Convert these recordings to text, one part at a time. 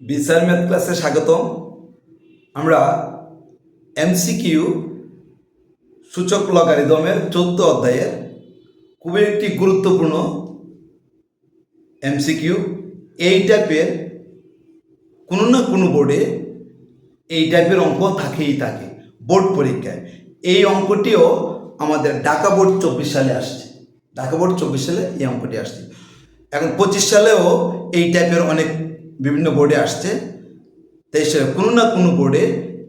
বিসার math ক্লাসে স্বাগতম। আমরা এমসিকিউ সূচক লগারিদমের 14 অধ্যায়ের খুবই একটি গুরুত্বপূর্ণ এমসিকিউ। এই টাইপের কোনো না কোনো বোর্ডে এই টাইপের অঙ্ক থাকেই থাকে বোর্ড পরীক্ষায়। এই অঙ্কটিও আমাদের ঢাকা বোর্ড 24 সালে আসছে। ঢাকা বোর্ড 24 সালে এই অঙ্কটি আসছে। এখন 25 সালেও এই টাইপের অনেক বিভিন্ন বোর্ডে আসছে। 23 সালে কোনো না কোনো বোর্ডে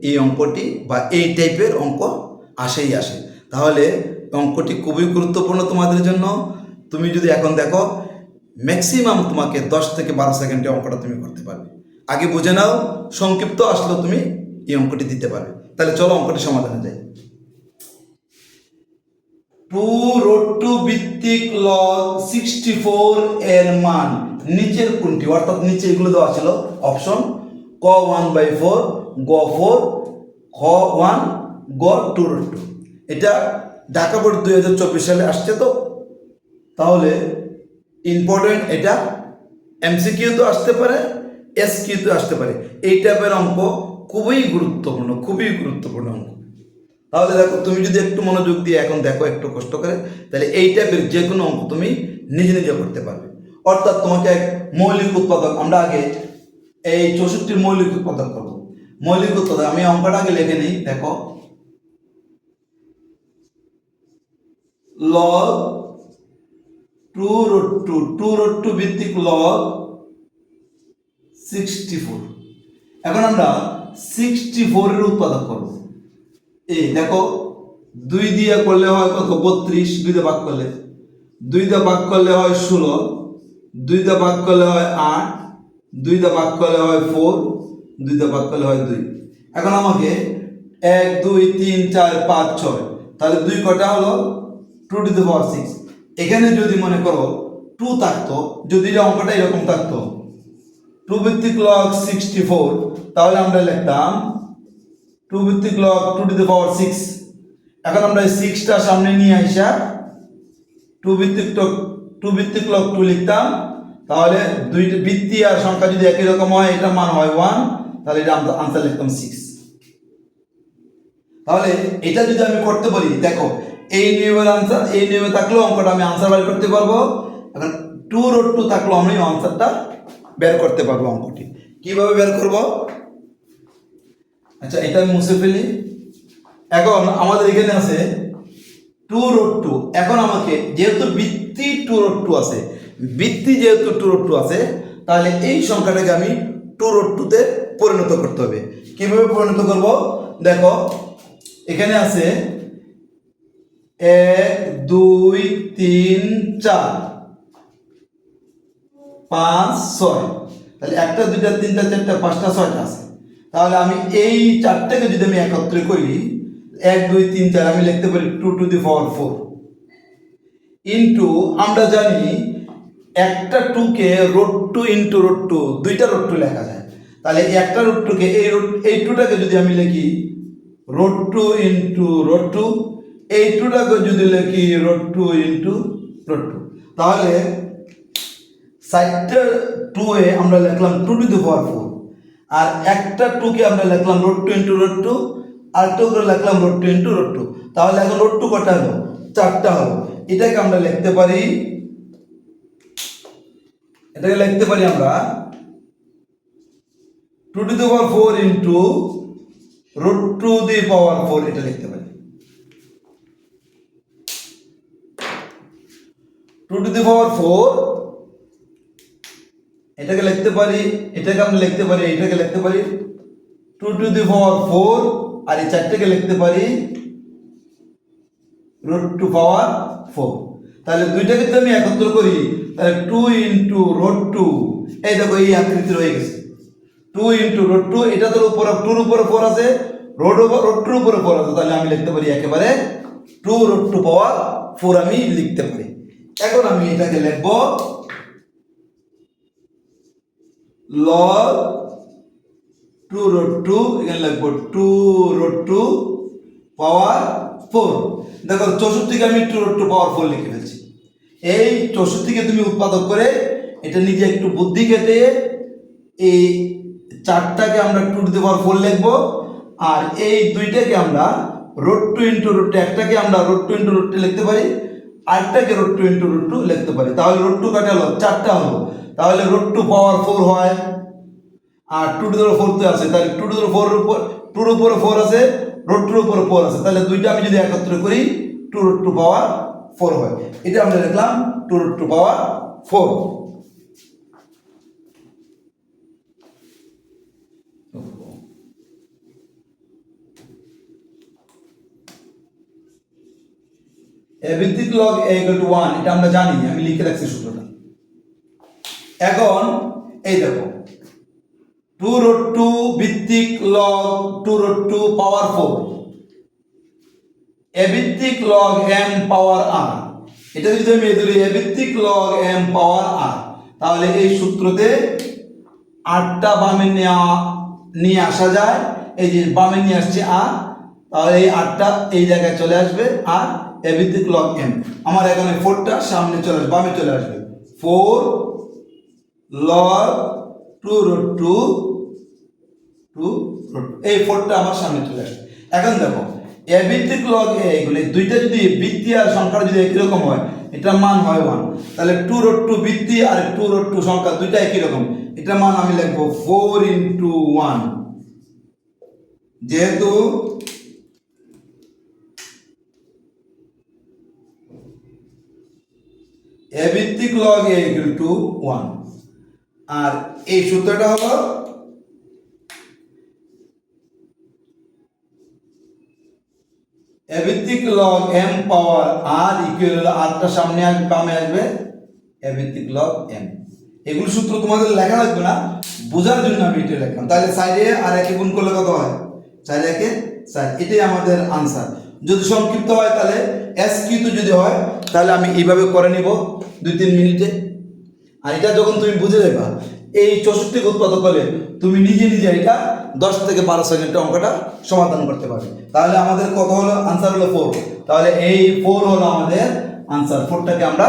এই অঙ্কটি বা এই টাইপের অঙ্ক আসেই আসে। তাহলে অঙ্কটি খুবই গুরুত্বপূর্ণ তোমাদের জন্য। তুমি যদি এখন দেখো, ম্যাক্সিমাম তোমাকে 10 থেকে 12 সেকেন্ডে অঙ্কটা তুমি করতে পারবে। আগে বুঝে নাও, সংক্ষিপ্ত আসলেও তুমি এই অঙ্কটি দিতে পারবে। তাহলে চলো অঙ্কটি সমাধানে যাই। 2√2 ভিত্তিক লগ 64 এর মান নিচের কোনটি? অর্থাৎ নিচে এগুলো দেওয়া ছিল অপশন ক 1/4, গ 4, খ 1, গ 2√2। এটা ঢাকা বোর্ড 2024 সালে আসছে। তো তাহলে ইম্পর্টেন্ট, এটা এমসিকিউ তো আসতে পারে, এসকিউ তো আসতে পারে। এই টাইপের অঙ্ক খুবই গুরুত্বপূর্ণ, খুবই গুরুত্বপূর্ণ অঙ্ক। তাহলে দেখো, তুমি যদি একটু মনোযোগ দিয়ে এখন দেখো, একটু কষ্ট করে, তাহলে এই টাইপের যে কোনো অঙ্ক তুমি নিজে নিজে করতে পারবে। অর্থাৎ তোমাকে এক মৌলিক উৎপাদক, আমরা আগে এই 64 মৌলিক উৎপাদক করবো। মৌলিক উৎপাদক আমি অঙ্কটা আগে লিখে নিই। দেখো, লগ 2√2 ভিত্তিক লগ 64। এখন আমরা 64 এর উৎপাদক করবো। এই দেখো, 2 দিয়ে করলে হয় কত? 32। 2 দিয়ে ভাগ করলে, 2 দিয়ে ভাগ করলে হয় 16, 2 দিয়ে ভাগ করলে হয় 8, 2 দিয়ে ভাগ করলে হয় 4, 2 দিয়ে ভাগ করলে হয় 2। এখন আমাকে 1 2 3 4 5 6, তাহলে 2 কটা হলো? 2⁶। এখানে যদি মনে করো 2 থাকতো, যদি অঙ্কটা এরকম থাকতো 2 ভিত্তিক লগ 64, তাহলে আমরা লিখতাম 2 ভিত্তিক লগ 2⁶। এখন আমরা এই 6টা সামনে নিয়ে আসা 2 ভিত্তিক লগ 2 লিখতাম। তাহলে দুইটা ভিত্তি আর সংখ্যা যদি একই রকম হয়, এটা মান হয় 1, তাহলে এটা আমরা আনসার লিখতাম 6। তাহলে এটা যদি আমি করতে পারি, দেখো এই নিয়মের আনসার, এই নিয়মে থাকলেও অঙ্কটা আমি আনসার বের করতে পারবো। এখন 2√2 থাকলেও আমি আনসারটা বের করতে পারবো। অঙ্কটি কিভাবে বের করব? আচ্ছা, এটা আমি মুছে ফেলি। এখন আমাদের এখানে আছে 2√2। এখন আমাকে যেহেতু ভিত্তি 2√2 আছে, ভিত্তি যেহেতু 2√2 আছে, তাহলে এই সংখ্যাটাকে আমি 2√2 তে পরিণত করতে হবে। কিভাবে পরিণত করব? দেখো, এখানে আছে 1 2 3 4 5 6, তাহলে 1টা 2টা 3টা 4টা 5টা 6টা আছে। তাহলে আমি এই 4টাকে যদি আমি একত্রে করি, 1 2 3 4, আমি লিখতে পারি 2⁴ ইন্টু, আমরা জানি একটা 2 কে √2 ইন্টু √2, দুইটা √2 লেখা যায়। তাহলে একটা √2 কে এই 2টাকে যদি আমি লিখি √2 ইন্টু √2, এই 2টাকে যদি লিখি √2 ইন্টু √2, তাহলে 4টা 2 এ আমরা লিখলাম 2⁴, আর একটা 2 কে আমরা লিখলাম √2 ইন্টু √2, আর একটা করে লিখলাম √2 ইন্টু √2। তাহলে এখন √2 কটা হলো? 4টা হলো। এটাকে আমরা লিখতে পারি, আমরা 2⁴ ইন্টু √2⁴, এটা লিখতে পারি। 2⁴ এটাকে লিখতে পারি, এটাকে আমরা লিখতে পারি, এটাকে লিখতে পারি 2⁴, আর এই 4টাকে লিখতে পারি √2⁴। তাহলে দুইটাকে যদি আমি একত্র করি, তাহলে 2 ইন্টু √2, এই দেখো এই আকৃতির হয়ে গেছে। 2 ইন্টু √2, এটা তো উপরে 2 উপরে 4 আছে, √2 উপরে 4 আছে, তাহলে আমি লিখতে পারি একেবারে 2√2⁴ আমি লিখতে পারি। এখন আমি এটাকে লিখব লগ 2√2, এখানে লিখবো 2√2⁴। দেখো 64কে আমি 2√2⁴ লিখে ফেলছি। এই 64কে তুমি উৎপাদক করে এটা নিজে একটু বুদ্ধি কেটে এই 4টাকে আমরা 2^4 লিখবো, আর এই 2টাকে আমরা √2 × √2, একটাকে আমরা √2 × √2 লিখতে পারি, আরেকটাকে √2 × √2 লিখতে পারি। তাহলে √2 কাটালো 4টা হলো, তাহলে √2 পাওয়ার 4 হয়, আর 2^4 তো আছে, তাহলে 2^4 এর উপর 2 এর উপরে 4 আছে, √2 এর উপরে 4 আছে, তাহলে দুইটা আমি যদি একত্র করি 2√2 পাওয়ার 4 হয়। এটা আমরা লিখলাম 2√2 পাওয়ার 4। a ভিত্তিক log a = 1, এটা আমরা জানি, আমি লিখে রাখছি সূত্রটা। এখন এই দেখো 2√2 ভিত্তিক log 2√2 পাওয়ার 4, a ভিত্তিক log m পাওয়ার r, এটা যদি আমি ধরি a ভিত্তিক log m পাওয়ার r, তাহলে এই সূত্রতে 8টা বামে নিয়ে আসা যায়, এই যে বামে নিয়ে আসছে r, তাহলে এই 8টা এই জায়গায় চলে আসবে, আর a ভিত্তিক log m আমার এখানে 4টা সামনে চলে আসবে, বামে চলে আসবে, 4 log 2√2 এই 4টা আমার সামনে চলে আসবে। এখন দেখো a ভিত্তিক log a, এগুলো দুইটা যদি বৃত্তি আর সংখ্যা যদি একই রকম হয়, এটার মান হয় 1, তাহলে 2√2 বৃত্তি আর 2√2 সংখ্যা দুইটা একই রকম, এটার মান আমি লিখবো 4 × 1। যেহেতু a ভিত্তিক log a = 1, আর এই সূত্রটা হলো a ভিত্তিক log m পাওয়ার r = rটা সামনে আসবে, বামে আসবে, a ভিত্তিক log m। এগুলো সূত্র তোমাদের লেখা লাগবে না, বোঝার জন্য আমি এটা লিখলাম। তাহলে সাইডে আর একে গুণ করলে কত হয়? 4 একে 4, এটাই আমাদের আনসার। যদি সংক্ষিপ্ত হয় তাহলে SQ যদি হয় তাহলে আমি এইভাবে করে নিব 2-3 মিনিটে। আর এটা যখন তুমি বুঝে যাবে, এই 64 উৎপাদক হলে তুমি নিজে নিজে এটা 10 থেকে 12 সেকেন্ডে অঙ্কটা সমাধান করতে পারবে। তাহলে আমাদের কত হলো? আনসার হলো 4। তাহলে এই 4 হলো আমাদের আনসার। 4টাকে আমরা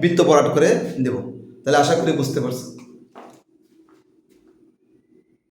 বৃত্ত ভরাট করে দেব। তাহলে আশা করি বুঝতে পারছো।